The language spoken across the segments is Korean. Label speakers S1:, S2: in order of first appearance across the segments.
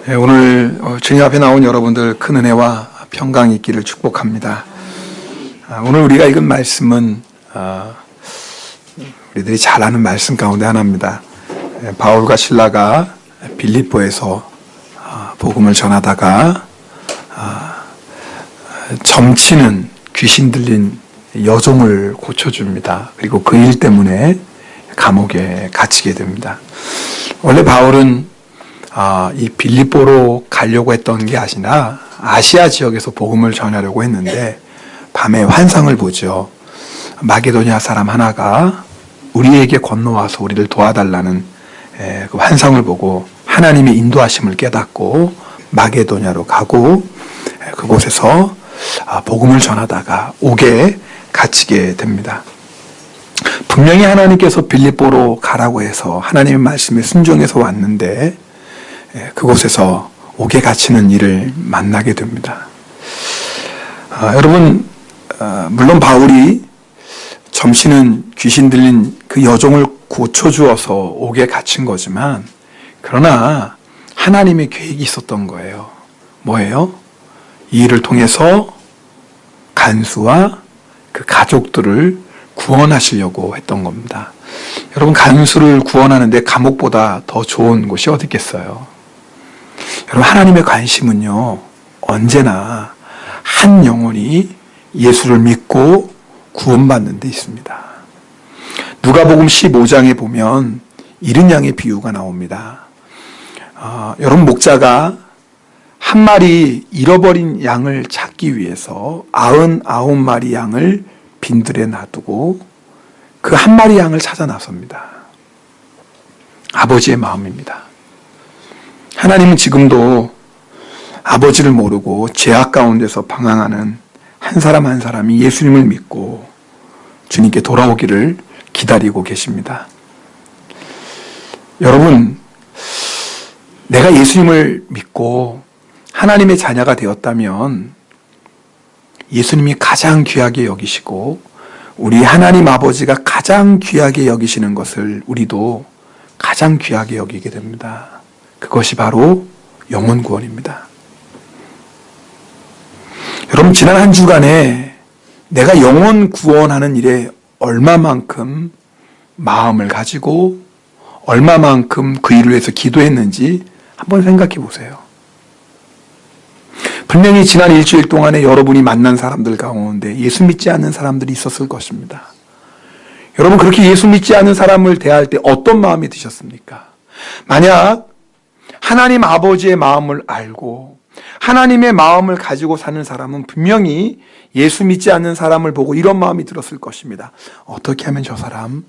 S1: 오늘 주님 앞에 나온 여러분들 큰 은혜와 평강이 있기를 축복합니다. 오늘 우리가 읽은 말씀은 우리들이 잘 아는 말씀 가운데 하나입니다. 바울과 실라가 빌립보에서 복음을 전하다가 점치는 귀신 들린 여종을 고쳐줍니다. 그리고 그 일 때문에 감옥에 갇히게 됩니다. 원래 바울은 이 빌립보로 가려고 했던 게 아니라 아시아 지역에서 복음을 전하려고 했는데 밤에 환상을 보죠. 마게도냐 사람 하나가 우리에게 건너와서 우리를 도와달라는 그 환상을 보고 하나님의 인도하심을 깨닫고 마게도냐로 가고 그곳에서 복음을 전하다가 옥에 갇히게 됩니다. 분명히 하나님께서 빌립보로 가라고 해서 하나님의 말씀에 순종해서 왔는데 그곳에서 옥에 갇히는 일을 만나게 됩니다. 여러분, 물론 바울이 점치는 귀신 들린 그 여종을 고쳐주어서 옥에 갇힌 거지만 그러나 하나님의 계획이 있었던 거예요. 뭐예요? 이 일을 통해서 간수와 그 가족들을 구원하시려고 했던 겁니다. 여러분, 간수를 구원하는데 감옥보다 더 좋은 곳이 어디 있겠어요? 여러분, 하나님의 관심은요, 언제나 한 영혼이 예수를 믿고 구원받는 데 있습니다. 누가복음 15장에 보면 이른 양의 비유가 나옵니다. 여러분, 목자가 한 마리 잃어버린 양을 찾기 위해서 99마리 양을 빈들에 놔두고 그 한 마리 양을 찾아 나섭니다. 아버지의 마음입니다. 하나님은 지금도 아버지를 모르고 죄악 가운데서 방황하는 한 사람 한 사람이 예수님을 믿고 주님께 돌아오기를 기다리고 계십니다. 여러분, 내가 예수님을 믿고 하나님의 자녀가 되었다면 예수님이 가장 귀하게 여기시고 우리 하나님 아버지가 가장 귀하게 여기시는 것을 우리도 가장 귀하게 여기게 됩니다. 그것이 바로 영혼 구원입니다. 여러분, 지난 한 주간에 내가 영혼 구원하는 일에 얼마만큼 마음을 가지고 얼마만큼 그 일을 위해서 기도했는지 한번 생각해 보세요. 분명히 지난 일주일 동안에 여러분이 만난 사람들 가운데 예수 믿지 않는 사람들이 있었을 것입니다. 여러분, 그렇게 예수 믿지 않는 사람을 대할 때 어떤 마음이 드셨습니까? 만약 하나님 아버지의 마음을 알고 하나님의 마음을 가지고 사는 사람은 분명히 예수 믿지 않는 사람을 보고 이런 마음이 들었을 것입니다. 어떻게 하면 저 사람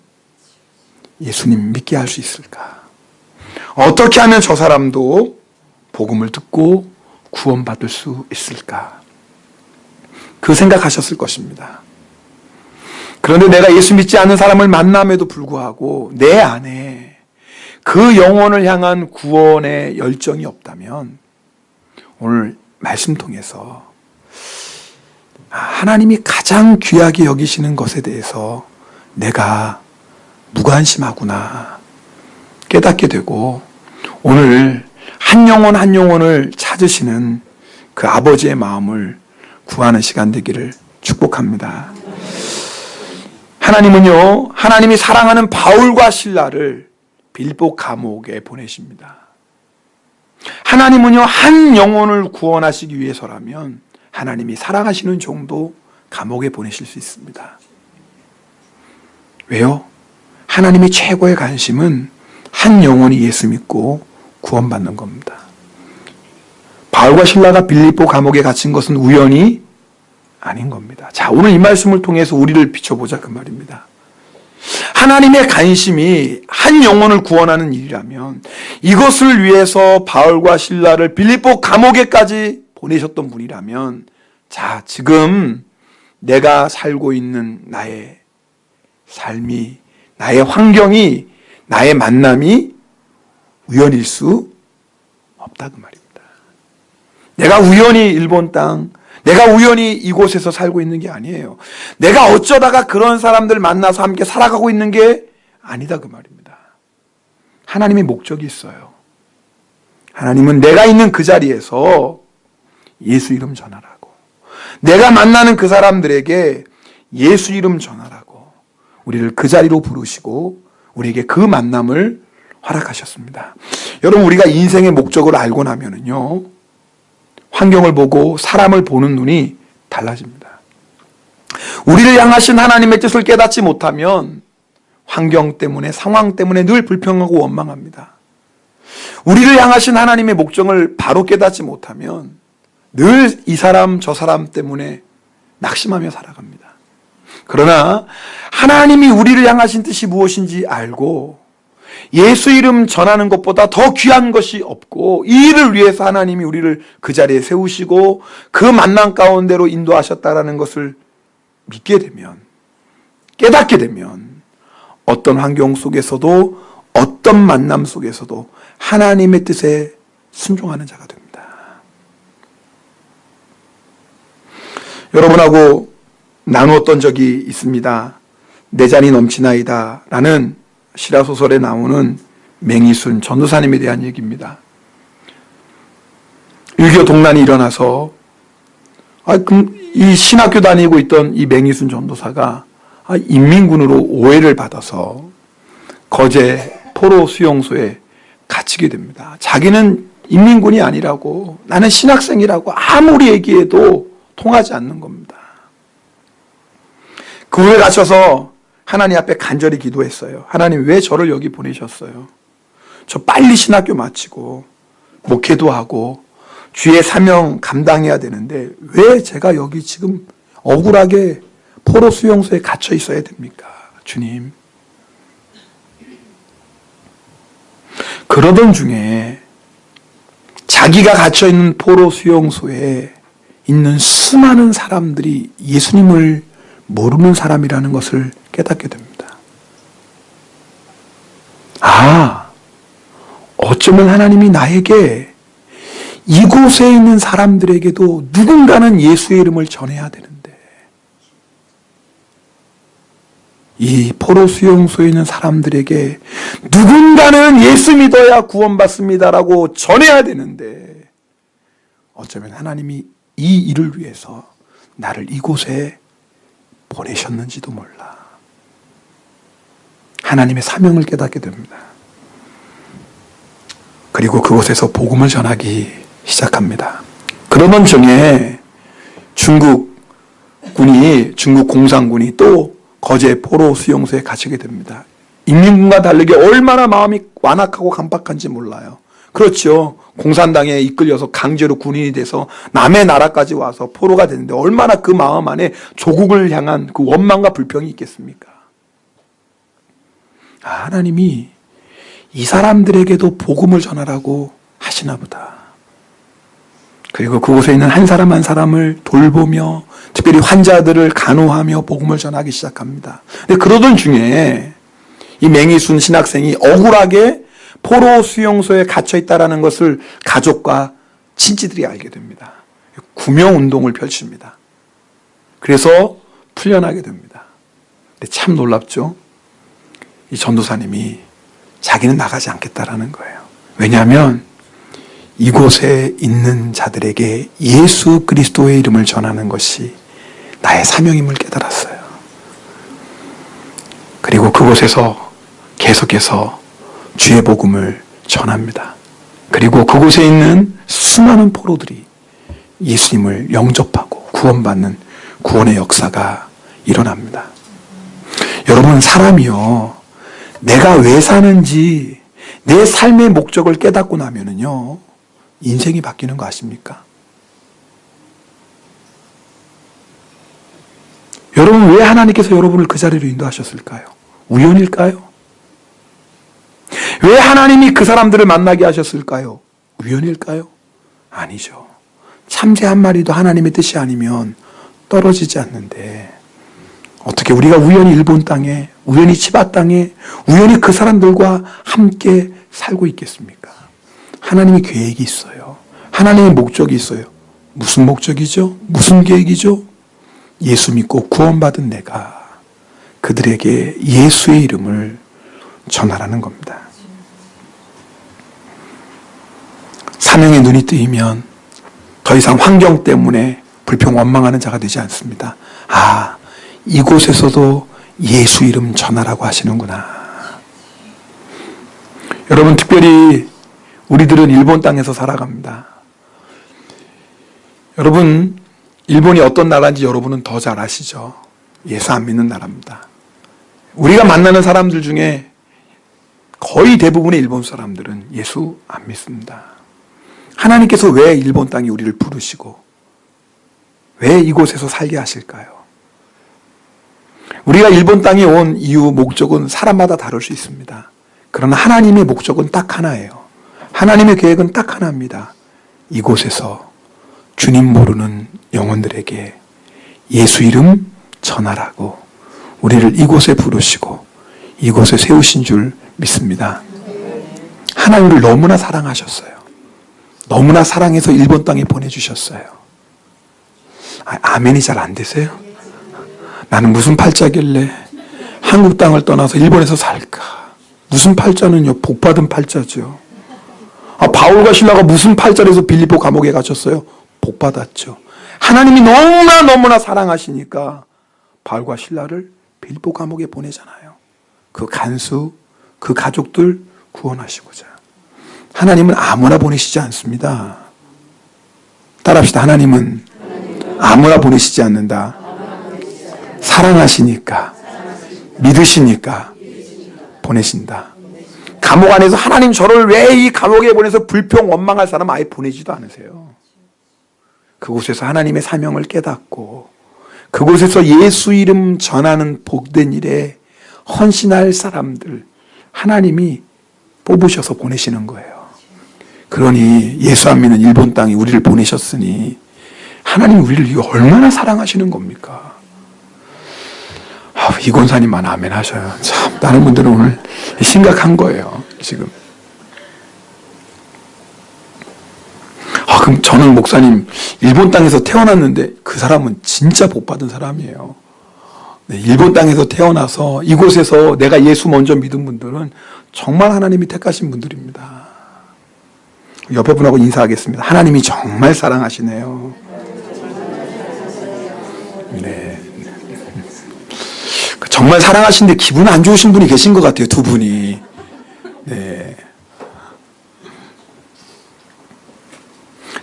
S1: 예수님 믿게 할 수 있을까? 어떻게 하면 저 사람도 복음을 듣고 구원받을 수 있을까? 그 생각하셨을 것입니다. 그런데 내가 예수 믿지 않는 사람을 만남에도 불구하고 내 안에 그 영혼을 향한 구원의 열정이 없다면 오늘 말씀 통해서 하나님이 가장 귀하게 여기시는 것에 대해서 내가 무관심하구나 깨닫게 되고 오늘 한 영혼 한 영혼을 찾으시는 그 아버지의 마음을 구하는 시간 되기를 축복합니다. 하나님은요, 하나님이 사랑하는 바울과 실라를 빌립보 감옥에 보내십니다. 하나님은요, 한 영혼을 구원하시기 위해서라면 하나님이 사랑하시는 종도 감옥에 보내실 수 있습니다. 왜요? 하나님의 최고의 관심은 한 영혼이 예수 믿고 구원받는 겁니다. 바울과 실라가 빌립보 감옥에 갇힌 것은 우연이 아닌 겁니다. 자, 오늘 이 말씀을 통해서 우리를 비춰보자 그 말입니다. 하나님의 관심이 한 영혼을 구원하는 일이라면 이것을 위해서 바울과 실라를 빌립보 감옥에까지 보내셨던 분이라면 자, 지금 내가 살고 있는 나의 삶이, 나의 환경이, 나의 만남이 우연일 수 없다 그 말입니다. 내가 우연히 일본 땅, 내가 우연히 이곳에서 살고 있는 게 아니에요. 내가 어쩌다가 그런 사람들 만나서 함께 살아가고 있는 게 아니다 그 말입니다. 하나님의 목적이 있어요. 하나님은 내가 있는 그 자리에서 예수 이름 전하라고, 내가 만나는 그 사람들에게 예수 이름 전하라고 우리를 그 자리로 부르시고 우리에게 그 만남을 허락하셨습니다. 여러분, 우리가 인생의 목적을 알고 나면은요, 환경을 보고 사람을 보는 눈이 달라집니다. 우리를 향하신 하나님의 뜻을 깨닫지 못하면 환경 때문에, 상황 때문에 늘 불평하고 원망합니다. 우리를 향하신 하나님의 목적을 바로 깨닫지 못하면 늘 이 사람 저 사람 때문에 낙심하며 살아갑니다. 그러나 하나님이 우리를 향하신 뜻이 무엇인지 알고 예수 이름 전하는 것보다 더 귀한 것이 없고, 이 일을 위해서 하나님이 우리를 그 자리에 세우시고 그 만남 가운데로 인도하셨다라는 것을 믿게 되면, 깨닫게 되면 어떤 환경 속에서도, 어떤 만남 속에서도 하나님의 뜻에 순종하는 자가 됩니다. 여러분하고 나누었던 적이 있습니다. 내 잔이 넘치나이다 라는 실화소설에 나오는 맹이순 전도사님에 대한 얘기입니다. 6.25 동란이 일어나서 이 신학교 다니고 있던 이 맹이순 전도사가 인민군으로 오해를 받아서 거제 포로 수용소에 갇히게 됩니다. 자기는 인민군이 아니라고, 나는 신학생이라고 아무리 얘기해도 통하지 않는 겁니다. 그 후에 갇혀서 하나님 앞에 간절히 기도했어요. 하나님, 왜 저를 여기 보내셨어요? 저 빨리 신학교 마치고 목회도 하고 주의 사명 감당해야 되는데 왜 제가 여기 지금 억울하게 포로 수용소에 갇혀 있어야 됩니까? 주님. 그러던 중에 자기가 갇혀 있는 포로 수용소에 있는 수많은 사람들이 예수님을 모르는 사람이라는 것을 깨닫게 됩니다. 어쩌면 하나님이 나에게 이곳에 있는 사람들에게도 누군가는 예수의 이름을 전해야 되는데, 이 포로 수용소에 있는 사람들에게 누군가는 예수 믿어야 구원받습니다라고 전해야 되는데, 어쩌면 하나님이 이 일을 위해서 나를 이곳에 보내셨는지도 몰라. 하나님의 사명을 깨닫게 됩니다. 그리고 그곳에서 복음을 전하기 시작합니다. 그러던 중에 중국 공산군이 또 거제 포로 수용소에 갇히게 됩니다. 인민군과 다르게 얼마나 마음이 완악하고 간박한지 몰라요. 그렇죠. 공산당에 이끌려서 강제로 군인이 돼서 남의 나라까지 와서 포로가 되는데 얼마나 그 마음 안에 조국을 향한 그 원망과 불평이 있겠습니까? 하나님이 이 사람들에게도 복음을 전하라고 하시나 보다. 그리고 그곳에 있는 한 사람 한 사람을 돌보며 특별히 환자들을 간호하며 복음을 전하기 시작합니다. 근데 그러던 중에 이 맹이순 신학생이 억울하게 포로 수용소에 갇혀 있다는 것을 가족과 친지들이 알게 됩니다. 구명운동을 펼칩니다. 그래서 풀려나게 됩니다. 근데 참 놀랍죠? 이 전도사님이 자기는 나가지 않겠다라는 거예요. 왜냐하면 이곳에 있는 자들에게 예수 그리스도의 이름을 전하는 것이 나의 사명임을 깨달았어요. 그리고 그곳에서 계속해서 주의 복음을 전합니다. 그리고 그곳에 있는 수많은 포로들이 예수님을 영접하고 구원받는 구원의 역사가 일어납니다. 여러분, 사람이요, 내가 왜 사는지 내 삶의 목적을 깨닫고 나면은요, 인생이 바뀌는 거 아십니까? 여러분, 왜 하나님께서 여러분을 그 자리로 인도하셨을까요? 우연일까요? 왜 하나님이 그 사람들을 만나게 하셨을까요? 우연일까요? 아니죠. 참새 한 마리도 하나님의 뜻이 아니면 떨어지지 않는데 어떻게 우리가 우연히 일본 땅에, 우연히 치바 땅에, 우연히 그 사람들과 함께 살고 있겠습니까? 하나님의 계획이 있어요. 하나님의 목적이 있어요. 무슨 목적이죠? 무슨 계획이죠? 예수 믿고 구원받은 내가 그들에게 예수의 이름을 전하라는 겁니다. 사명에 눈이 뜨이면 더 이상 환경 때문에 불평 원망하는 자가 되지 않습니다. 아, 이곳에서도 예수 이름 전하라고 하시는구나. 여러분, 특별히 우리들은 일본 땅에서 살아갑니다. 여러분, 일본이 어떤 나라인지 여러분은 더 잘 아시죠? 예수 안 믿는 나라입니다. 우리가 만나는 사람들 중에 거의 대부분의 일본 사람들은 예수 안 믿습니다. 하나님께서 왜 일본 땅에 우리를 부르시고 왜 이곳에서 살게 하실까요? 우리가 일본 땅에 온 이유, 목적은 사람마다 다를 수 있습니다. 그러나 하나님의 목적은 딱 하나예요. 하나님의 계획은 딱 하나입니다. 이곳에서 주님 모르는 영혼들에게 예수 이름 전하라고 우리를 이곳에 부르시고 이곳에 세우신 줄 믿습니다. 하나님을 너무나 사랑하셨어요. 너무나 사랑해서 일본 땅에 보내주셨어요. 아멘이 잘 안 되세요? 나는 무슨 팔자길래 한국 땅을 떠나서 일본에서 살까? 무슨 팔자는요? 복받은 팔자죠. 바울과 실라가 무슨 팔자에서 빌립보 감옥에 갇혔어요? 복받았죠. 하나님이 너무나 사랑하시니까 바울과 실라를 빌립보 감옥에 보내잖아요. 그 간수, 그 가족들 구원하시고자. 하나님은 아무나 보내시지 않습니다. 따라합시다. 하나님은 아무나 보내시지 않는다. 사랑하시니까, 믿으시니까 보내신다. 감옥 안에서 하나님 저를 왜 이 감옥에 보내서 불평 원망할 사람 아예 보내지도 않으세요. 그곳에서 하나님의 사명을 깨닫고 그곳에서 예수 이름 전하는 복된 일에 헌신할 사람들 하나님이 뽑으셔서 보내시는 거예요. 그러니 예수 안 믿는 일본 땅에 우리를 보내셨으니 하나님 우리를 얼마나 사랑하시는 겁니까? 이 권사님만 아멘 하셔요. 참 다른 분들은 오늘 심각한 거예요. 지금. 그럼 저는 목사님 일본 땅에서 태어났는데 그 사람은 진짜 복받은 사람이에요. 네, 일본 땅에서 태어나서 이곳에서 내가 예수 먼저 믿은 분들은 정말 하나님이 택하신 분들입니다. 옆에 분하고 인사하겠습니다. 하나님이 정말 사랑하시네요. 네. 정말 사랑하시는데 기분 안 좋으신 분이 계신 것 같아요. 두 분이. 네.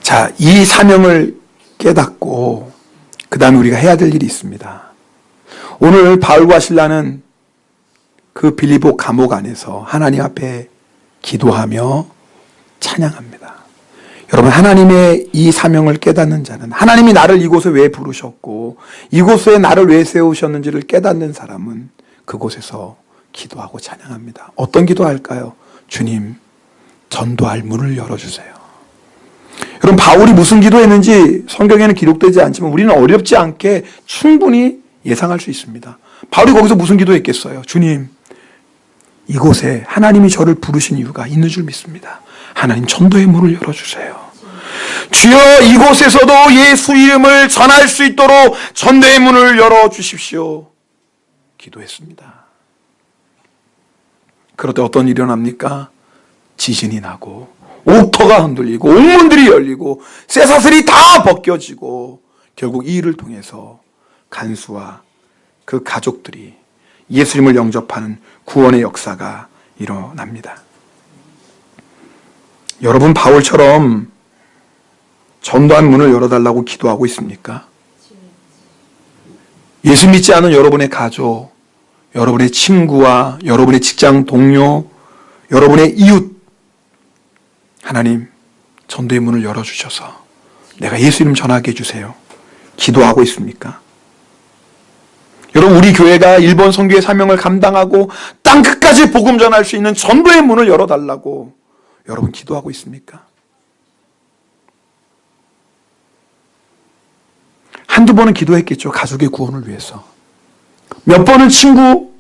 S1: 자, 이 사명을 깨닫고 그 다음에 우리가 해야 될 일이 있습니다. 오늘 바울과 실라는 그 빌립보 감옥 안에서 하나님 앞에 기도하며 찬양합니다. 여러분, 하나님의 이 사명을 깨닫는 자는, 하나님이 나를 이곳에 왜 부르셨고 이곳에 나를 왜 세우셨는지를 깨닫는 사람은 그곳에서 기도하고 찬양합니다. 어떤 기도할까요? 주님, 전도할 문을 열어주세요. 여러분, 바울이 무슨 기도했는지 성경에는 기록되지 않지만 우리는 어렵지 않게 충분히 예상할 수 있습니다. 바울이 거기서 무슨 기도했겠어요? 주님, 이곳에 하나님이 저를 부르신 이유가 있는 줄 믿습니다. 하나님, 전도의 문을 열어주세요. 주여, 이곳에서도 예수 이름을 전할 수 있도록 전도의 문을 열어주십시오. 기도했습니다. 그럴 때 어떤 일이 일어납니까? 지진이 나고 옥터가 흔들리고 옥문들이 열리고 쇠사슬이 다 벗겨지고 결국 이 일을 통해서 간수와 그 가족들이 예수님을 영접하는 구원의 역사가 일어납니다. 여러분, 바울처럼 전도한 문을 열어달라고 기도하고 있습니까? 예수 믿지 않은 여러분의 가족, 여러분의 친구와 여러분의 직장 동료, 여러분의 이웃, 하나님, 전도의 문을 열어주셔서 내가 예수 이름 전하게 해주세요. 기도하고 있습니까? 여러분, 우리 교회가 일본 선교의 사명을 감당하고 땅 끝까지 복음 전할 수 있는 전도의 문을 열어달라고 여러분 기도하고 있습니까? 한두 번은 기도했겠죠. 가족의 구원을 위해서. 몇 번은 친구,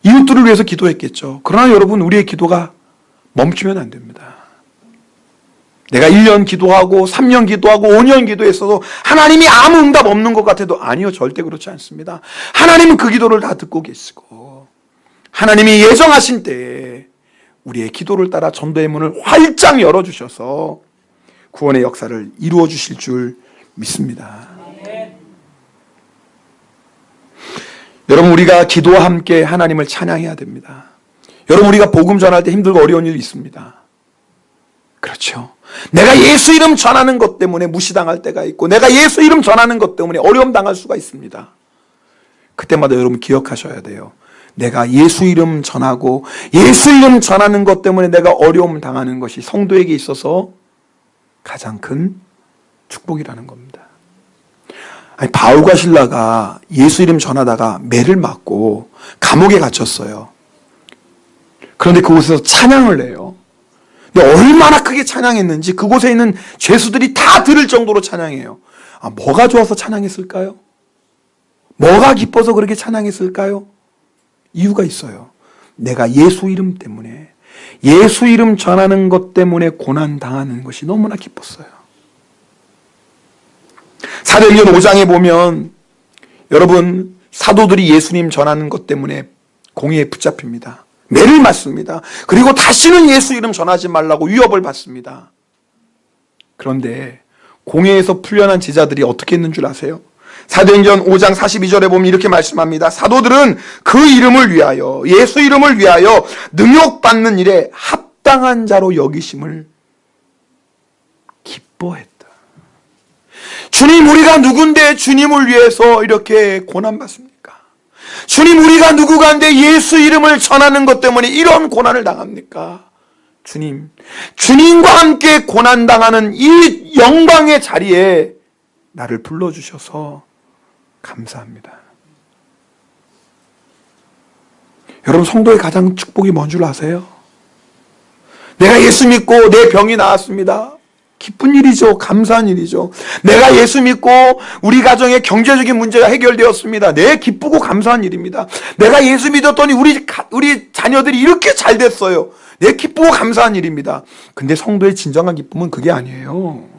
S1: 이웃들을 위해서 기도했겠죠. 그러나 여러분, 우리의 기도가 멈추면 안 됩니다. 내가 1년 기도하고 3년 기도하고 5년 기도했어도 하나님이 아무 응답 없는 것 같아도 아니요, 절대 그렇지 않습니다. 하나님은 그 기도를 다 듣고 계시고 하나님이 예정하신 때에 우리의 기도를 따라 전도의 문을 활짝 열어주셔서 구원의 역사를 이루어 주실 줄 믿습니다. 여러분, 우리가 기도와 함께 하나님을 찬양해야 됩니다. 여러분, 우리가 복음 전할 때 힘들고 어려운 일이 있습니다. 그렇죠. 내가 예수 이름 전하는 것 때문에 무시당할 때가 있고, 내가 예수 이름 전하는 것 때문에 어려움 당할 수가 있습니다. 그때마다 여러분 기억하셔야 돼요. 내가 예수 이름 전하고 예수 이름 전하는 것 때문에 내가 어려움 당하는 것이 성도에게 있어서 가장 큰 축복이라는 겁니다. 아니, 바울과 실라가 예수 이름 전하다가 매를 맞고 감옥에 갇혔어요. 그런데 그곳에서 찬양을 해요. 근데 얼마나 크게 찬양했는지 그곳에 있는 죄수들이 다 들을 정도로 찬양해요. 뭐가 좋아서 찬양했을까요? 뭐가 기뻐서 그렇게 찬양했을까요? 이유가 있어요. 내가 예수 이름 때문에, 예수 이름 전하는 것 때문에 고난 당하는 것이 너무나 기뻤어요. 사도행전 5장에 보면 여러분, 사도들이 예수님 전하는 것 때문에 공회에 붙잡힙니다. 매를 맞습니다. 그리고 다시는 예수 이름 전하지 말라고 위협을 받습니다. 그런데 공회에서 풀려난 제자들이 어떻게 했는 줄 아세요? 사도행전 5장 42절에 보면 이렇게 말씀합니다. 사도들은 그 이름을 위하여, 예수 이름을 위하여 능욕받는 일에 합당한 자로 여기심을 기뻐했다. 주님, 우리가 누군데 주님을 위해서 이렇게 고난받습니까? 주님, 우리가 누구간데 예수 이름을 전하는 것 때문에 이런 고난을 당합니까? 주님, 주님과 함께 고난당하는 이 영광의 자리에 나를 불러주셔서 감사합니다. 여러분, 성도의 가장 축복이 뭔 줄 아세요? 내가 예수 믿고 내 병이 나았습니다. 기쁜 일이죠. 감사한 일이죠. 내가 예수 믿고 우리 가정의 경제적인 문제가 해결되었습니다. 네, 기쁘고 감사한 일입니다. 내가 예수 믿었더니 우리 자녀들이 이렇게 잘 됐어요. 네, 기쁘고 감사한 일입니다. 근데 성도의 진정한 기쁨은 그게 아니에요.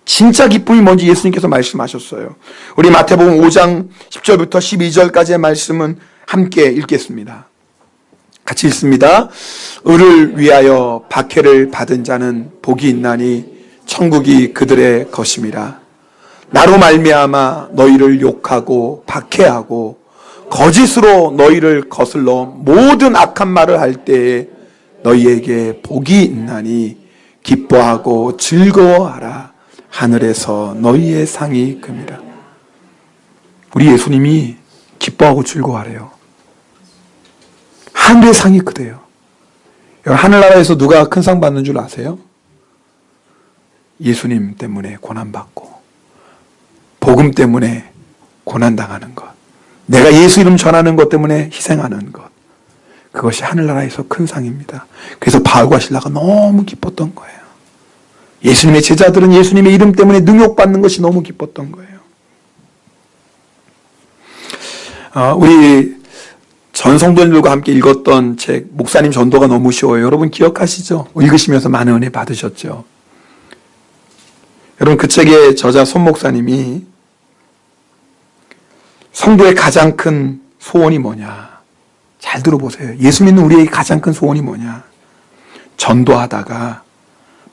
S1: 진짜 기쁨이 뭔지 예수님께서 말씀하셨어요. 우리 마태복음 5장 10절부터 12절까지의 말씀은 함께 읽겠습니다. 같이 읽습니다. 의를 위하여 박해를 받은 자는 복이 있나니 천국이 그들의 것임이라. 나로 말미암아 너희를 욕하고 박해하고 거짓으로 너희를 거슬러 모든 악한 말을 할 때에 너희에게 복이 있나니 기뻐하고 즐거워하라. 하늘에서 너희의 상이 큼이라. 우리 예수님이 기뻐하고 즐거워하래요. 하늘의 상이 크대요. 하늘나라에서 누가 큰 상 받는 줄 아세요? 예수님 때문에 고난받고 복음 때문에 고난당하는 것, 내가 예수 이름 전하는 것 때문에 희생하는 것, 그것이 하늘나라에서 큰 상입니다. 그래서 바울과 실라가 너무 기뻤던 거예요. 예수님의 제자들은 예수님의 이름 때문에 능욕받는 것이 너무 기뻤던 거예요. 우리 전 성도님들과 함께 읽었던 책 목사님 전도가 너무 쉬워요. 여러분 기억하시죠? 읽으시면서 많은 은혜 받으셨죠? 여러분, 그 책의 저자 손 목사님이 성도의 가장 큰 소원이 뭐냐? 잘 들어보세요. 예수 믿는 우리의 가장 큰 소원이 뭐냐? 전도하다가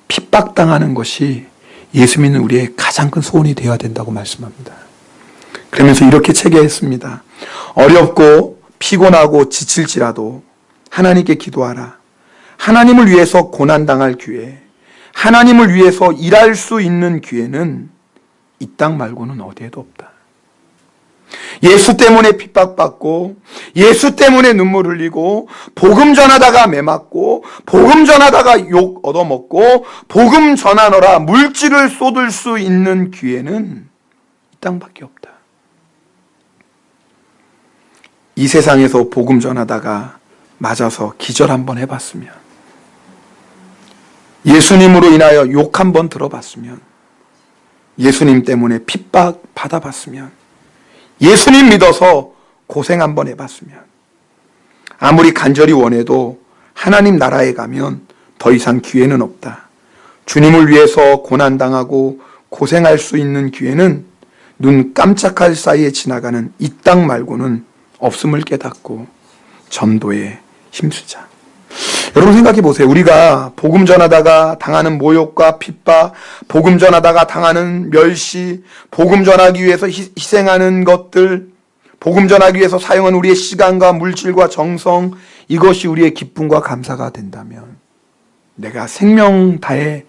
S1: 핍박당하는 것이 예수 믿는 우리의 가장 큰 소원이 되어야 된다고 말씀합니다. 그러면서 이렇게 체계했습니다. 어렵고 피곤하고 지칠지라도 하나님께 기도하라. 하나님을 위해서 고난당할 기회, 하나님을 위해서 일할 수 있는 기회는 이 땅 말고는 어디에도 없다. 예수 때문에 핍박받고 예수 때문에 눈물 흘리고 복음 전하다가 매 맞고 복음 전하다가 욕 얻어먹고 복음 전하노라 물질을 쏟을 수 있는 기회는 이 땅밖에 없다. 이 세상에서 복음 전하다가 맞아서 기절 한번 해봤으면, 예수님으로 인하여 욕 한번 들어봤으면, 예수님 때문에 핍박 받아봤으면, 예수님 믿어서 고생 한번 해봤으면, 아무리 간절히 원해도 하나님 나라에 가면 더 이상 기회는 없다. 주님을 위해서 고난당하고 고생할 수 있는 기회는 눈 깜짝할 사이에 지나가는 이 땅 말고는 없음을 깨닫고 전도에 힘쓰자. 여러분 생각해 보세요. 우리가 복음 전하다가 당하는 모욕과 핍박, 복음 전하다가 당하는 멸시, 복음 전하기 위해서 희생하는 것들, 복음 전하기 위해서 사용한 우리의 시간과 물질과 정성, 이것이 우리의 기쁨과 감사가 된다면, 내가 생명 다해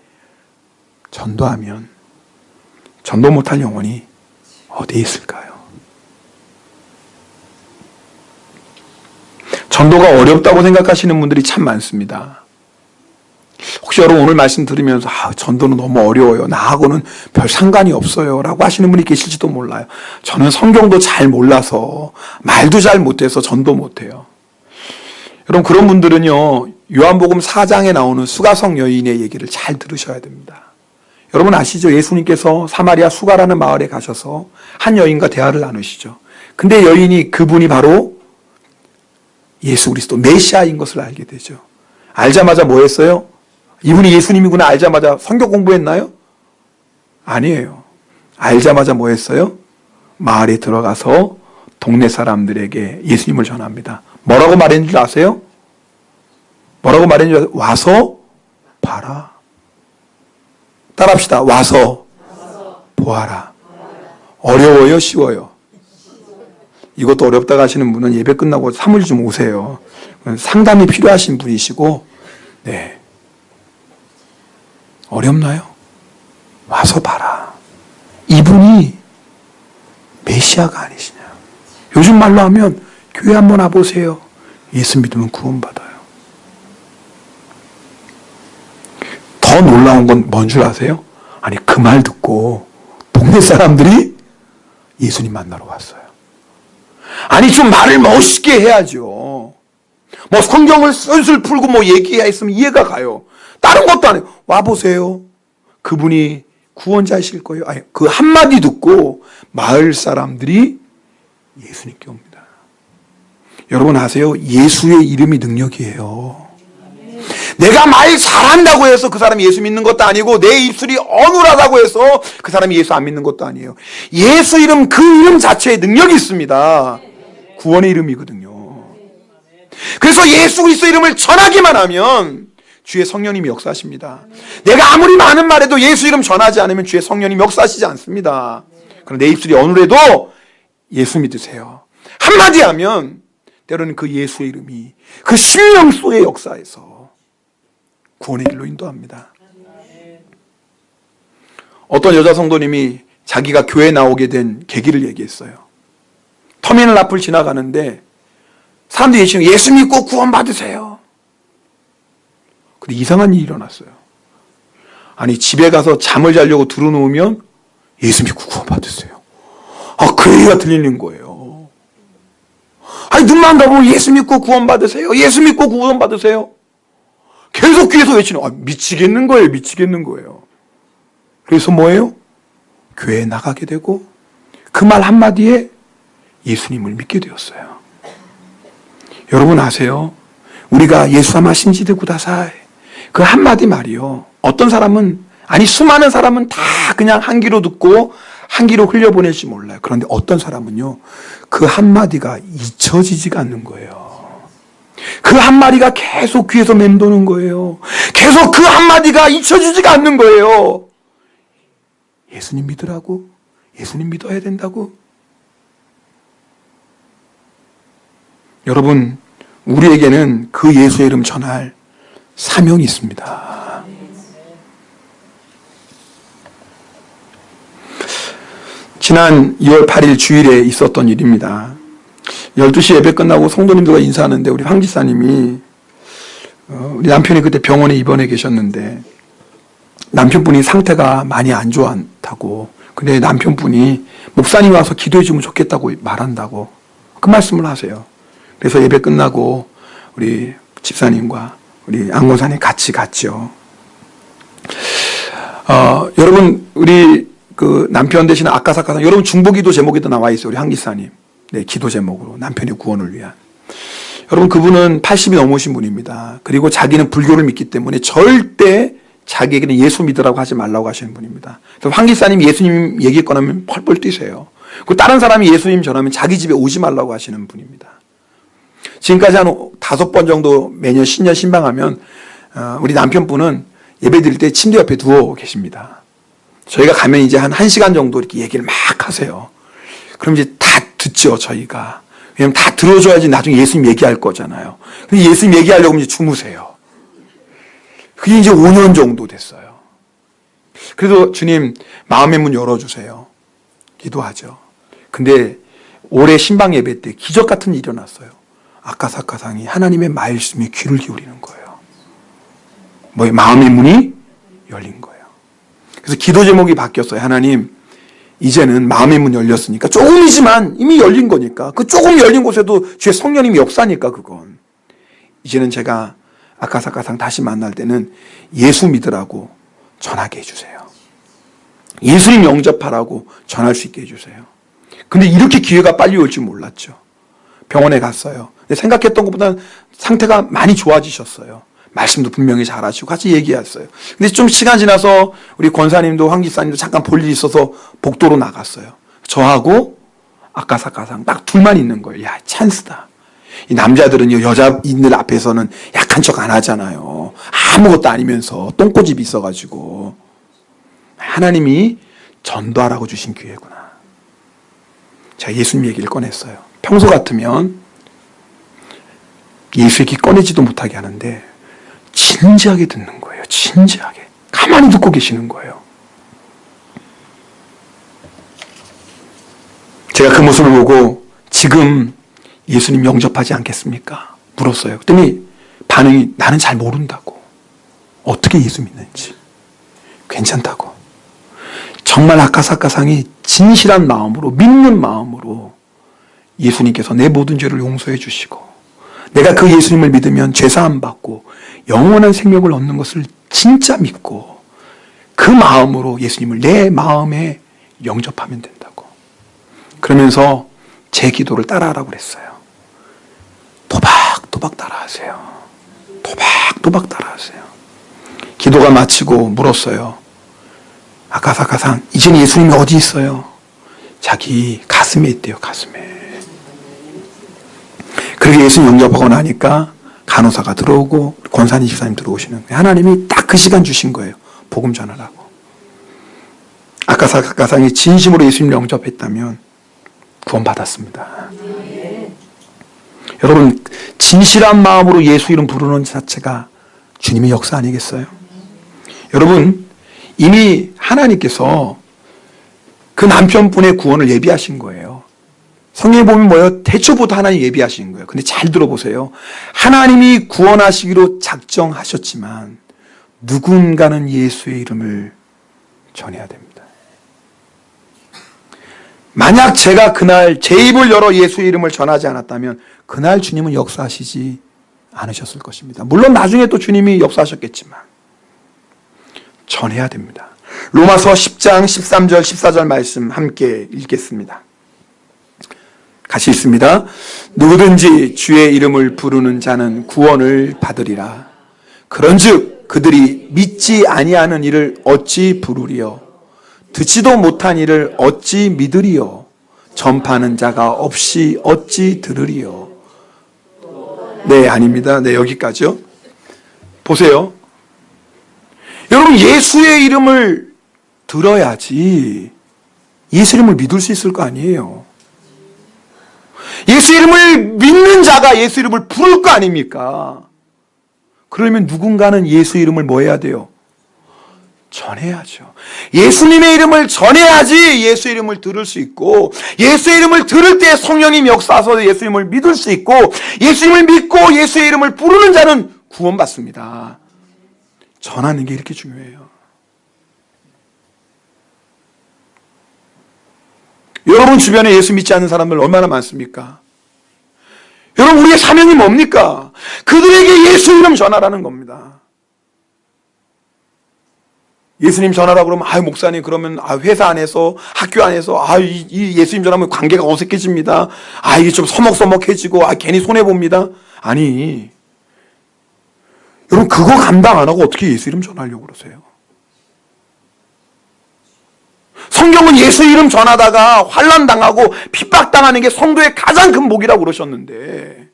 S1: 전도하면 전도 못할 영혼이 어디에 있을까요? 전도가 어렵다고 생각하시는 분들이 참 많습니다. 혹시 여러분 오늘 말씀 들으면서 전도는 너무 어려워요, 나하고는 별 상관이 없어요 라고 하시는 분이 계실지도 몰라요. 저는 성경도 잘 몰라서, 말도 잘 못해서 전도 못해요. 여러분, 그런 분들은요, 요한복음 4장에 나오는 수가성 여인의 얘기를 잘 들으셔야 됩니다. 여러분 아시죠? 예수님께서 사마리아 수가라는 마을에 가셔서 한 여인과 대화를 나누시죠. 근데 여인이, 그분이 바로 예수 그리스도 메시아인 것을 알게 되죠. 알자마자 뭐 했어요? 이분이 예수님이구나 알자마자 성경 공부했나요? 아니에요. 알자마자 뭐 했어요? 마을에 들어가서 동네 사람들에게 예수님을 전합니다. 뭐라고 말했는 줄 아세요? 뭐라고 말했는 줄 아세요? 와서 봐라. 따라합시다. 와서 보아라. 어려워요? 쉬워요? 이것도 어렵다고 하시는 분은 예배 끝나고 사무실 좀 오세요. 상담이 필요하신 분이시고, 네. 어렵나요? 와서 봐라. 이분이 메시아가 아니시냐. 요즘 말로 하면 교회 한번 와보세요. 예수 믿으면 구원받아요. 더 놀라운 건 뭔 줄 아세요? 아니, 그 말 듣고 동네 사람들이 예수님 만나러 왔어요. 아니, 좀 말을 멋있게 해야죠. 뭐 성경을 슬슬 풀고 뭐 얘기해야 했으면 이해가 가요. 다른 것도 안 해요. 와보세요. 그분이 구원자이실 거예요. 아니, 그 한마디 듣고 마을 사람들이 예수님께 옵니다. 여러분 아세요? 예수의 이름이 능력이에요. 내가 말 잘한다고 해서 그 사람이 예수 믿는 것도 아니고, 내 입술이 어눌하다고 해서 그 사람이 예수 안 믿는 것도 아니에요. 예수 이름, 그 이름 자체에 능력이 있습니다. 구원의 이름이거든요. 그래서 예수 그리스도 이름을 전하기만 하면 주의 성령님이 역사하십니다. 내가 아무리 많은 말해도 예수 이름 전하지 않으면 주의 성령님이 역사하시지 않습니다. 그럼 내 입술이 어눌해도 예수 믿으세요. 한마디 하면 때로는 그 예수의 이름이 그 심령 속의 역사에서 구원의 길로 인도합니다. 어떤 여자 성도님이 자기가 교회에 나오게 된 계기를 얘기했어요. 터미널 앞을 지나가는데 사람들이 예수 믿고 구원 받으세요. 근데 이상한 일이 일어났어요. 아니, 집에 가서 잠을 자려고 들어놓으면 예수 믿고 구원 받으세요. 그 얘기가 들리는 거예요. 아니, 눈만 감으면 예수 믿고 구원 받으세요. 예수 믿고 구원 받으세요. 계속 귀에서 외치는, 미치겠는 거예요. 미치겠는 거예요. 그래서 뭐예요? 교회에 나가게 되고 그 말 한마디에 예수님을 믿게 되었어요. 여러분 아세요? 우리가 예수하마 신지데 구다사이, 그 한마디 말이요, 어떤 사람은, 아니 수많은 사람은 다 그냥 한 귀로 듣고 한 귀로 흘려보낼지 몰라요. 그런데 어떤 사람은요, 그 한마디가 잊혀지지가 않는 거예요. 그 한마디가 계속 귀에서 맴도는 거예요. 계속 그 한마디가 잊혀지지가 않는 거예요. 예수님 믿으라고? 예수님 믿어야 된다고? 여러분, 우리에게는 그 예수의 이름 전할 사명이 있습니다. 지난 2월 8일 주일에 있었던 일입니다. 12시 예배 끝나고 성도님들과 인사하는데 우리 황 지사님이, 우리 남편이 그때 병원에 입원해 계셨는데 남편분이 상태가 많이 안 좋다고, 근데 남편분이 목사님 와서 기도해 주면 좋겠다고 말한다고 그 말씀을 하세요. 그래서 예배 끝나고 우리 집사님과 우리 안고사님 같이 갔죠. 여러분, 우리 그 남편 대신 아까사카상, 여러분 중보기도 제목에도 나와 있어요. 우리 한기사님. 네, 기도 제목으로 남편의 구원을 위한. 여러분, 그분은 80이 넘으신 분입니다. 그리고 자기는 불교를 믿기 때문에 절대 자기에게는 예수 믿으라고 하지 말라고 하시는 분입니다. 그래서 황기사님 예수님 얘기 꺼내면 펄펄 뛰세요. 그 다른 사람이 예수님 전하면 자기 집에 오지 말라고 하시는 분입니다. 지금까지 한 5번 정도 매년 신년 신방하면 우리 남편분은 예배 드릴 때 침대 옆에 누워 계십니다. 저희가 가면 이제 한 1시간 정도 이렇게 얘기를 막 하세요. 그럼 이제 다 듣죠, 저희가. 왜냐면 다 들어줘야지 나중에 예수님 얘기할 거잖아요. 근데 예수님 얘기하려고 이제 주무세요. 그게 이제 5년 정도 됐어요. 그래도 주님, 마음의 문 열어주세요. 기도하죠. 근데 올해 신방 예배 때 기적 같은 일이 일어났어요. 아까사카상이 하나님의 말씀에 귀를 기울이는 거예요. 마음의 문이 열린 거예요. 그래서 기도 제목이 바뀌었어요. 하나님, 이제는 마음의 문 열렸으니까 조금이지만 이미 열린 거니까 그 조금 열린 곳에도 주의 성령님이 역사니까 그건 이제는 제가 아까사카상 다시 만날 때는 예수 믿으라고 전하게 해주세요. 예수님 영접하라고 전할 수 있게 해주세요. 근데 이렇게 기회가 빨리 올 줄 몰랐죠. 병원에 갔어요. 근데 생각했던 것보다 상태가 많이 좋아지셨어요. 말씀도 분명히 잘하시고 같이 얘기했어요. 근데 좀 시간 지나서 우리 권사님도 황 기사님도 잠깐 볼 일이 있어서 복도로 나갔어요. 저하고 아까사카상 딱 둘만 있는 거예요. 야, 찬스다. 이 남자들은요, 여자인들 앞에서는 약한 척 안 하잖아요. 아무것도 아니면서 똥꼬집이 있어가지고. 하나님이 전도하라고 주신 기회구나. 제가 예수님 얘기를 꺼냈어요. 평소 같으면 예수 얘기 꺼내지도 못하게 하는데 진지하게 듣는 거예요. 진지하게. 가만히 듣고 계시는 거예요. 제가 그 모습을 보고 지금 예수님 영접하지 않겠습니까? 물었어요. 그랬더니 반응이 나는 잘 모른다고. 어떻게 예수 믿는지. 괜찮다고. 정말 아까사카상이 진실한 마음으로 믿는 마음으로 예수님께서 내 모든 죄를 용서해 주시고 내가 그 예수님을 믿으면 죄사함 받고 영원한 생명을 얻는 것을 진짜 믿고 그 마음으로 예수님을 내 마음에 영접하면 된다고. 그러면서 제 기도를 따라하라고 그랬어요. 도박도박 따라하세요. 도박도박 따라하세요. 기도가 마치고 물었어요. 아까사카상, 이제는 예수님이 어디 있어요? 자기 가슴에 있대요. 가슴에. 그렇게 예수님 영접하고 나니까 간호사가 들어오고 권사님 집사님 들어오시는 거예요. 하나님이 딱 그 시간 주신 거예요. 복음 전하라고. 아까사카상이 진심으로 예수님 영접했다면 구원받았습니다. 여러분, 진실한 마음으로 예수 이름 부르는 자체가 주님의 역사 아니겠어요? 여러분, 이미 하나님께서 그 남편분의 구원을 예비하신 거예요. 성경에 보면 뭐예요? 태초부터 하나님 예비하신 거예요. 근데 잘 들어보세요. 하나님이 구원하시기로 작정하셨지만 누군가는 예수의 이름을 전해야 됩니다. 만약 제가 그날 제 입을 열어 예수의 이름을 전하지 않았다면 그날 주님은 역사하시지 않으셨을 것입니다. 물론 나중에 또 주님이 역사하셨겠지만 전해야 됩니다. 로마서 10장 13절 14절 말씀 함께 읽겠습니다. 같이 읽습니다. 누구든지 주의 이름을 부르는 자는 구원을 받으리라. 그런즉 그들이 믿지 아니하는 이를 어찌 부르리요? 듣지도 못한 이를 어찌 믿으리요? 전파하는 자가 없이 어찌 들으리요? 네, 아닙니다. 네, 여기까지요. 보세요. 여러분, 예수의 이름을 들어야지 예수 이름을 믿을 수 있을 거 아니에요. 예수 이름을 믿는 자가 예수 이름을 부를 거 아닙니까? 그러면 누군가는 예수 이름을 뭐 해야 돼요? 전해야죠. 예수님의 이름을 전해야지 예수 이름을 들을 수 있고, 예수 이름을 들을 때 성령님 역사하셔서 예수 이름을 믿을 수 있고, 예수 이름을 믿고 예수의 이름을 부르는 자는 구원받습니다. 전하는 게 이렇게 중요해요. 여러분 주변에 예수 믿지 않는 사람들 얼마나 많습니까? 여러분, 우리의 사명이 뭡니까? 그들에게 예수 이름 전하라는 겁니다. 예수님 전하라고 그러면, 목사님, 그러면, 회사 안에서, 학교 안에서, 이 예수님 전하면 관계가 어색해집니다. 이게 좀 서먹서먹해지고, 괜히 손해봅니다. 아니, 여러분, 그거 감당 안 하고 어떻게 예수 이름 전하려고 그러세요? 성경은 예수 이름 전하다가 환난 당하고 핍박당하는 게 성도의 가장 큰 복이라고 그러셨는데,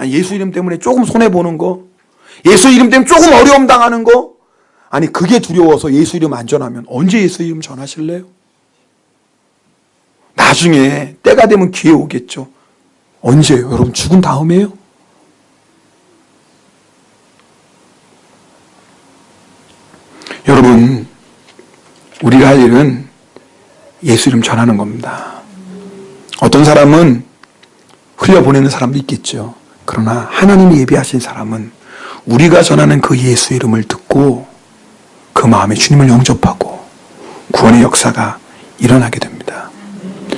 S1: 예수 이름 때문에 조금 손해보는 거, 예수 이름 때문에 조금 어려움 당하는 거, 아니 그게 두려워서 예수 이름 안 전하면 언제 예수 이름 전하실래요? 나중에 때가 되면 기회 오겠죠. 언제요? 여러분 죽은 다음에요? 여러분 우리가 할 일은 예수 이름 전하는 겁니다. 어떤 사람은 흘려보내는 사람도 있겠죠. 그러나 하나님이 예비하신 사람은 우리가 전하는 그 예수 이름을 듣고 그 마음에 주님을 영접하고 구원의 역사가 일어나게 됩니다.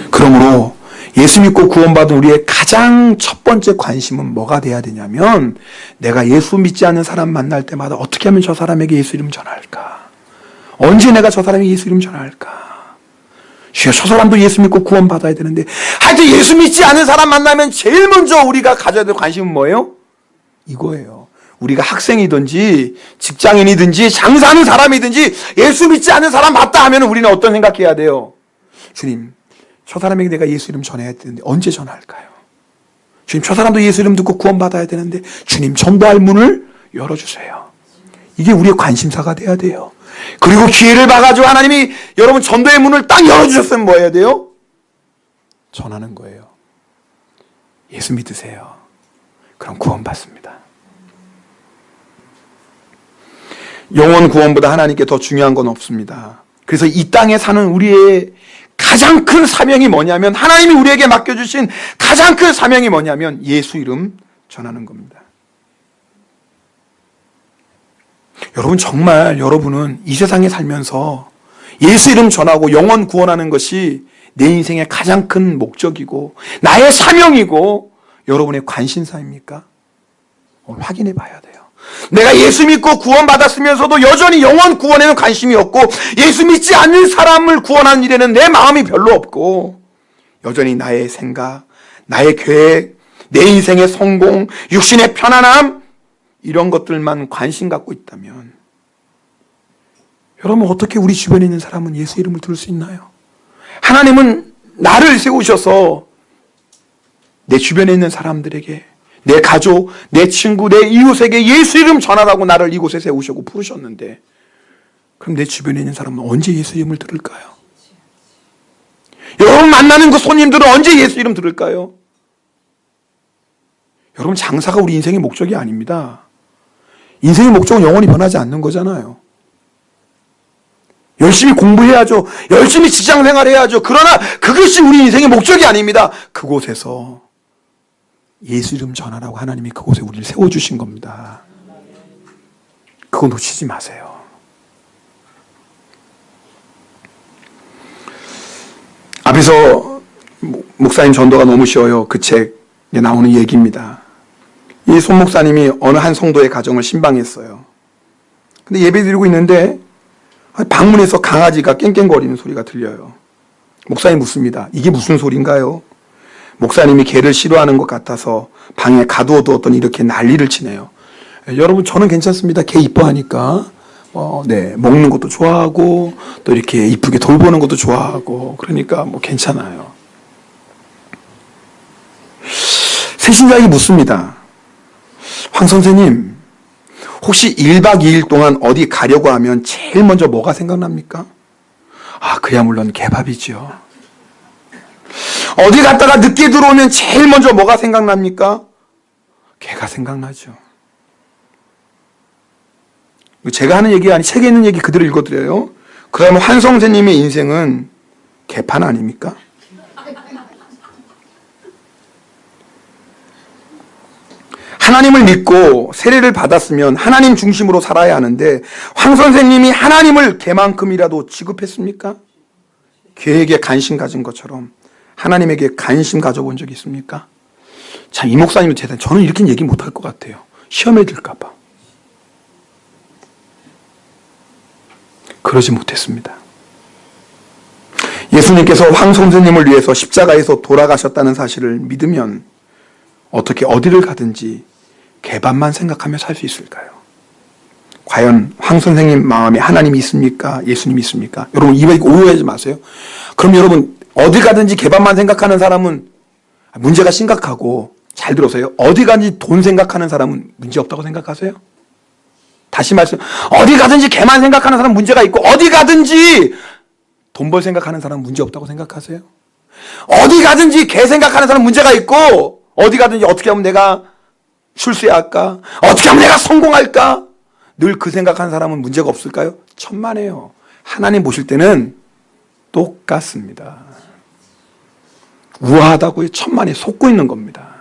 S1: 그러므로 예수 믿고 구원받은 우리의 가장 첫 번째 관심은 뭐가 돼야 되냐면, 내가 예수 믿지 않는 사람 만날 때마다 어떻게 하면 저 사람에게 예수 이름 전할까? 언제 내가 저 사람에게 예수 이름 전할까? 주여, 저 사람도 예수 믿고 구원받아야 되는데, 하여튼 예수 믿지 않는 사람 만나면 제일 먼저 우리가 가져야 될 관심은 뭐예요? 이거예요. 우리가 학생이든지 직장인이든지 장사하는 사람이든지 예수 믿지 않는 사람 봤다 하면 우리는 어떤 생각해야 돼요? 주님, 저 사람에게 내가 예수 이름 전해야 되는데 언제 전할까요? 주님, 저 사람도 예수 이름 듣고 구원받아야 되는데 주님, 전도할 문을 열어주세요. 이게 우리의 관심사가 돼야 돼요. 그리고 기회를 봐가지고 하나님이 여러분 전도의 문을 딱 열어주셨으면 뭐 해야 돼요? 전하는 거예요. 예수 믿으세요. 그럼 구원받습니다. 영혼 구원보다 하나님께 더 중요한 건 없습니다. 그래서 이 땅에 사는 우리의 가장 큰 사명이 뭐냐면, 하나님이 우리에게 맡겨주신 가장 큰 사명이 뭐냐면 예수 이름 전하는 겁니다. 여러분, 정말 여러분은 이 세상에 살면서 예수 이름 전하고 영혼 구원하는 것이 내 인생의 가장 큰 목적이고 나의 사명이고 여러분의 관심사입니까? 오늘 확인해 봐야 돼요. 내가 예수 믿고 구원받았으면서도 여전히 영혼 구원에는 관심이 없고 예수 믿지 않는 사람을 구원하는 일에는 내 마음이 별로 없고 여전히 나의 생각, 나의 계획, 내 인생의 성공, 육신의 편안함, 이런 것들만 관심 갖고 있다면 여러분, 어떻게 우리 주변에 있는 사람은 예수 이름을 들을 수 있나요? 하나님은 나를 세우셔서 내 주변에 있는 사람들에게, 내 가족, 내 친구, 내 이웃에게 예수 이름 전하라고 나를 이곳에 세우시고 부르셨는데, 그럼 내 주변에 있는 사람은 언제 예수 이름을 들을까요? 여러분 만나는 그 손님들은 언제 예수 이름 들을까요? 여러분, 장사가 우리 인생의 목적이 아닙니다. 인생의 목적은 영원히 변하지 않는 거잖아요. 열심히 공부해야죠. 열심히 직장생활 해야죠. 그러나 그것이 우리 인생의 목적이 아닙니다. 그곳에서 예수 이름 전하라고 하나님이 그곳에 우리를 세워주신 겁니다. 그거 놓치지 마세요. 앞에서 목사님 전도가 너무 쉬워요. 그 책에 나오는 얘기입니다. 이 손 목사님이 어느 한 성도의 가정을 신방했어요. 근데 예배 드리고 있는데 방문에서 강아지가 깽깽거리는 소리가 들려요. 목사님 묻습니다. 이게 무슨 소린가요? 목사님이 개를 싫어하는 것 같아서 방에 가두어두었더니 이렇게 난리를 치네요. 여러분, 저는 괜찮습니다. 개 이뻐하니까. 먹는 것도 좋아하고 또 이렇게 이쁘게 돌보는 것도 좋아하고, 그러니까 뭐 괜찮아요. 새신자에게 묻습니다. 황 선생님, 혹시 1박 2일 동안 어디 가려고 하면 제일 먼저 뭐가 생각납니까? 그야 물론 개밥이죠. 어디 갔다가 늦게 들어오면 제일 먼저 뭐가 생각납니까? 개가 생각나죠. 제가 하는 얘기가 아니, 책에 있는 얘기 그대로 읽어드려요. 그러면 한 선생님의 인생은 개판 아닙니까? 하나님을 믿고 세례를 받았으면 하나님 중심으로 살아야 하는데 황 선생님이 하나님을 개만큼이라도 취급했습니까? 개에게 관심 가진 것처럼 하나님에게 관심 가져본 적이 있습니까? 참, 이 목사님은 대단히, 저는 이렇게 얘기 못할 것 같아요. 시험에 들까 봐. 그러지 못했습니다. 예수님께서 황 선생님을 위해서 십자가에서 돌아가셨다는 사실을 믿으면 어떻게 어디를 가든지 개밥만 생각하며 살 수 있을까요? 과연 황 선생님 마음에 하나님이 있습니까? 예수님이 있습니까? 여러분, 이거 오해하지 마세요. 그럼 여러분, 어디 가든지 개밥만 생각하는 사람은 문제가 심각하고, 잘 들어서요. 어디 가든지 돈 생각하는 사람은 문제 없다고 생각하세요? 다시 말씀, 어디 가든지 개만 생각하는 사람은 문제가 있고, 어디 가든지 돈 벌 생각하는 사람은 문제 없다고 생각하세요? 어디 가든지 개 생각하는 사람은 문제가 있고, 어디 가든지 어떻게 하면 내가 출세해야 할까? 어떻게 하면 내가 성공할까? 늘 그 생각하는 사람은 문제가 없을까요? 천만에요. 하나님 보실 때는 똑같습니다. 우아하다고요? 천만에 속고 있는 겁니다.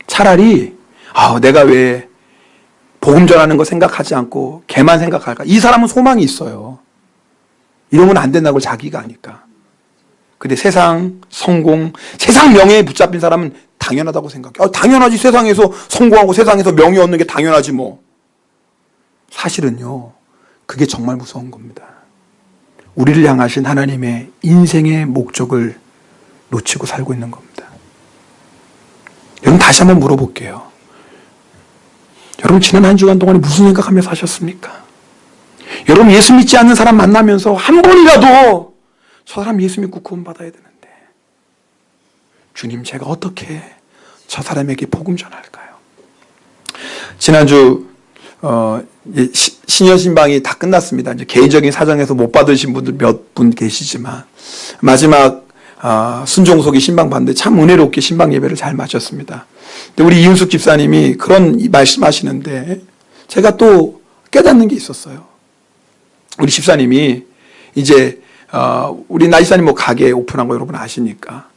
S1: 차라리 내가 왜 복음 전하는 거 생각하지 않고 걔만 생각할까? 이 사람은 소망이 있어요. 이러면 안 된다고 자기가 아니까. 근데 세상 성공, 세상 명예에 붙잡힌 사람은 당연하다고 생각해. 당연하지. 세상에서 성공하고 세상에서 명예 얻는 게 당연하지 뭐. 사실은요, 그게 정말 무서운 겁니다. 우리를 향하신 하나님의 인생의 목적을 놓치고 살고 있는 겁니다. 여러분, 다시 한번 물어볼게요. 여러분, 지난 한 주간 동안에 무슨 생각하며 사셨습니까? 여러분, 예수 믿지 않는 사람 만나면서 한 번이라도 저 사람 예수 믿고 구원 받아야 되는데, 주님, 제가 어떻게 저 사람에게 복음 전할까요? 지난주 신년 신방이 다 끝났습니다. 이제 개인적인 사정에서 못 받으신 분들 몇 분 계시지만 마지막 순종속이 신방 받는데 참 은혜롭게 신방 예배를 잘 마쳤습니다. 근데 우리 이윤숙 집사님이 그런 말씀하시는데 제가 또 깨닫는 게 있었어요. 우리 집사님이 이제 우리 나이사님 뭐 가게 오픈한 거 여러분 아시니까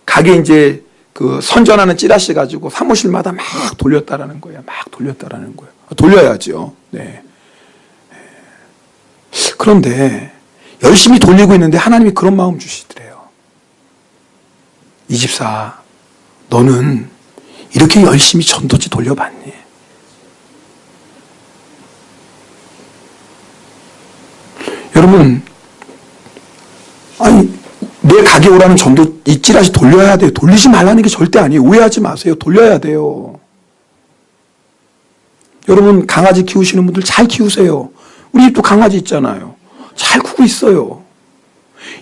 S1: 가게 이제 그 선전하는 찌라시 가지고 사무실마다 막 돌렸다라는 거예요. 막 돌렸다라는 거예요. 돌려야죠. 네. 그런데 열심히 돌리고 있는데 하나님이 그런 마음 주시더래요. 이 집사, 너는 이렇게 열심히 전도지 돌려봤니? 여러분, 아니, 내 가게 오라는 전도 이 찌라시 돌려야 돼요. 돌리지 말라는 게 절대 아니에요. 오해하지 마세요. 돌려야 돼요. 여러분, 강아지 키우시는 분들 잘 키우세요. 우리 집도 강아지 있잖아요. 잘 크고 있어요.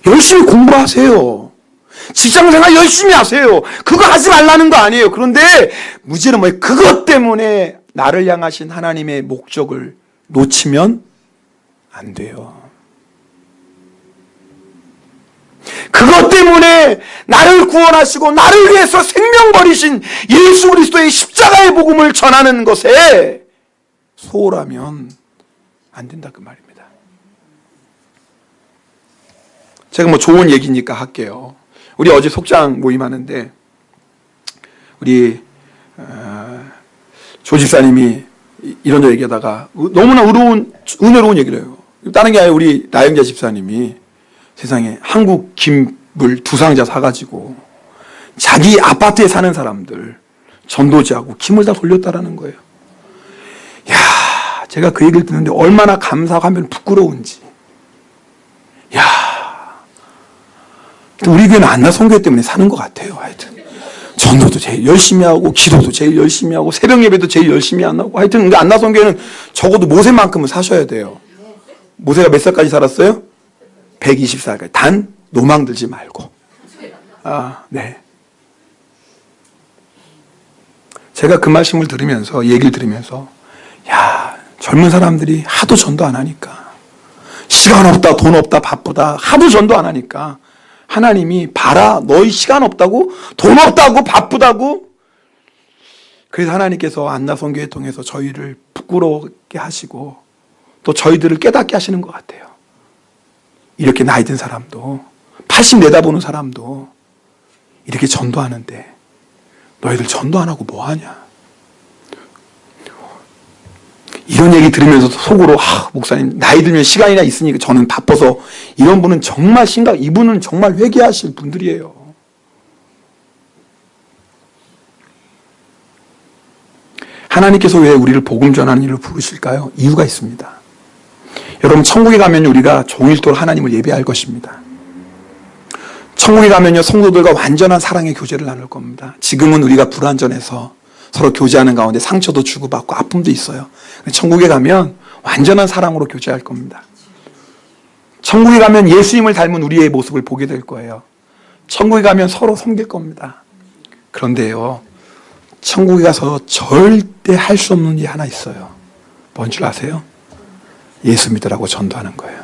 S1: 열심히 공부하세요. 직장생활 열심히 하세요. 그거 하지 말라는 거 아니에요. 그런데 문제는 뭐예요? 그것 때문에 나를 향하신 하나님의 목적을 놓치면 안 돼요. 그것 때문에 나를 구원하시고 나를 위해서 생명 버리신 예수 그리스도의 십자가의 복음을 전하는 것에 소홀하면 안 된다 그 말입니다. 제가 뭐 좋은 얘기니까 할게요. 우리 어제 속장 모임하는데 우리 조 집사님이 이런 얘기하다가 너무나 은혜로운 얘기를 해요. 다른 게 아니라 우리 나영자 집사님이 세상에 한국 김을 2상자 사가지고 자기 아파트에 사는 사람들 전도지하고 김을 다 돌렸다라는 거예요. 야, 제가 그 얘기를 듣는데 얼마나 감사하면 부끄러운지. 야, 우리 교회는 안나성교회 때문에 사는 것 같아요. 하여튼 전도도 제일 열심히 하고 기도도 제일 열심히 하고 새벽 예배도 제일 열심히 안 하고 하여튼 안나성교회는 적어도 모세만큼은 사셔야 돼요. 모세가 몇 살까지 살았어요? 120살까지. 단 노망 들지 말고. 네. 제가 그 말씀을 들으면서 얘기를 들으면서 야, 젊은 사람들이 하도 전도 안 하니까 시간 없다, 돈 없다, 바쁘다 하도 전도 안 하니까 하나님이 봐라, 너희 시간 없다고, 돈 없다고, 바쁘다고. 그래서 하나님께서 안나성교회 통해서 저희를 부끄럽게 하시고 또 저희들을 깨닫게 하시는 것 같아요. 이렇게 나이 든 사람도 80 내다보는 사람도 이렇게 전도하는데 너희들 전도 안 하고 뭐 하냐. 이런 얘기 들으면서 속으로 목사님 나이 들면 시간이나 있으니까 저는 바빠서 이런 분은 정말 이분은 정말 회개하실 분들이에요. 하나님께서 왜 우리를 복음 전하는 일을 부르실까요? 이유가 있습니다. 여러분, 천국에 가면 우리가 종일토록 하나님을 예배할 것입니다. 천국에 가면요 성도들과 완전한 사랑의 교제를 나눌 겁니다. 지금은 우리가 불완전해서 서로 교제하는 가운데 상처도 주고받고 아픔도 있어요. 천국에 가면 완전한 사랑으로 교제할 겁니다. 천국에 가면 예수님을 닮은 우리의 모습을 보게 될 거예요. 천국에 가면 서로 섬길 겁니다. 그런데요, 천국에 가서 절대 할 수 없는 일이 하나 있어요. 뭔 줄 아세요? 예수 믿으라고 전도하는 거예요.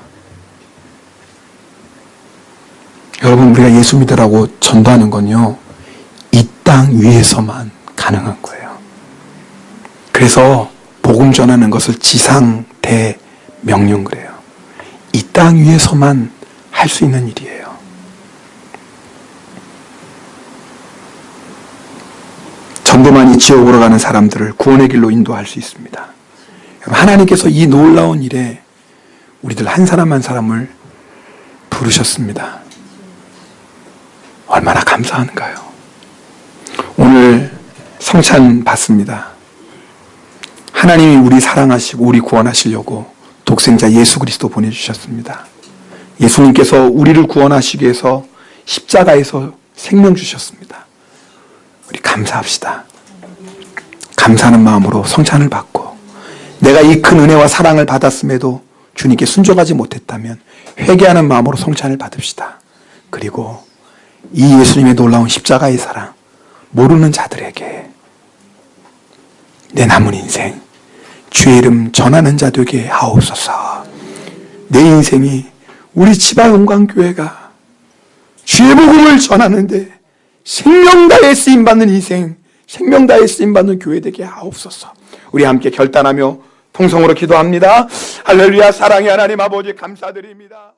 S1: 여러분, 우리가 예수 믿으라고 전도하는 건요, 이 땅 위에서만 가능한 거예요. 그래서 복음 전하는 것을 지상 대명령 그래요. 이 땅 위에서만 할 수 있는 일이에요. 전도만이 지옥으로 가는 사람들을 구원의 길로 인도할 수 있습니다. 하나님께서 이 놀라운 일에 우리들 한 사람 한 사람을 부르셨습니다. 얼마나 감사한가요? 오늘 성찬 받습니다. 하나님이 우리 사랑하시고 우리 구원하시려고 독생자 예수 그리스도 보내주셨습니다. 예수님께서 우리를 구원하시기 위해서 십자가에서 생명 주셨습니다. 우리 감사합시다. 감사하는 마음으로 성찬을 받고, 내가 이 큰 은혜와 사랑을 받았음에도 주님께 순종하지 못했다면 회개하는 마음으로 성찬을 받읍시다. 그리고 이 예수님의 놀라운 십자가의 사랑 모르는 자들에게 내 남은 인생 주의 이름 전하는 자 되게 하옵소서. 내 인생이 우리 지방용광교회가 주의 복음을 전하는데 생명 다해 쓰임받는 인생, 생명 다해 쓰임받는 교회 되게 하옵소서. 우리 함께 결단하며 통성으로 기도합니다. 할렐루야. 사랑의 하나님 아버지 감사드립니다.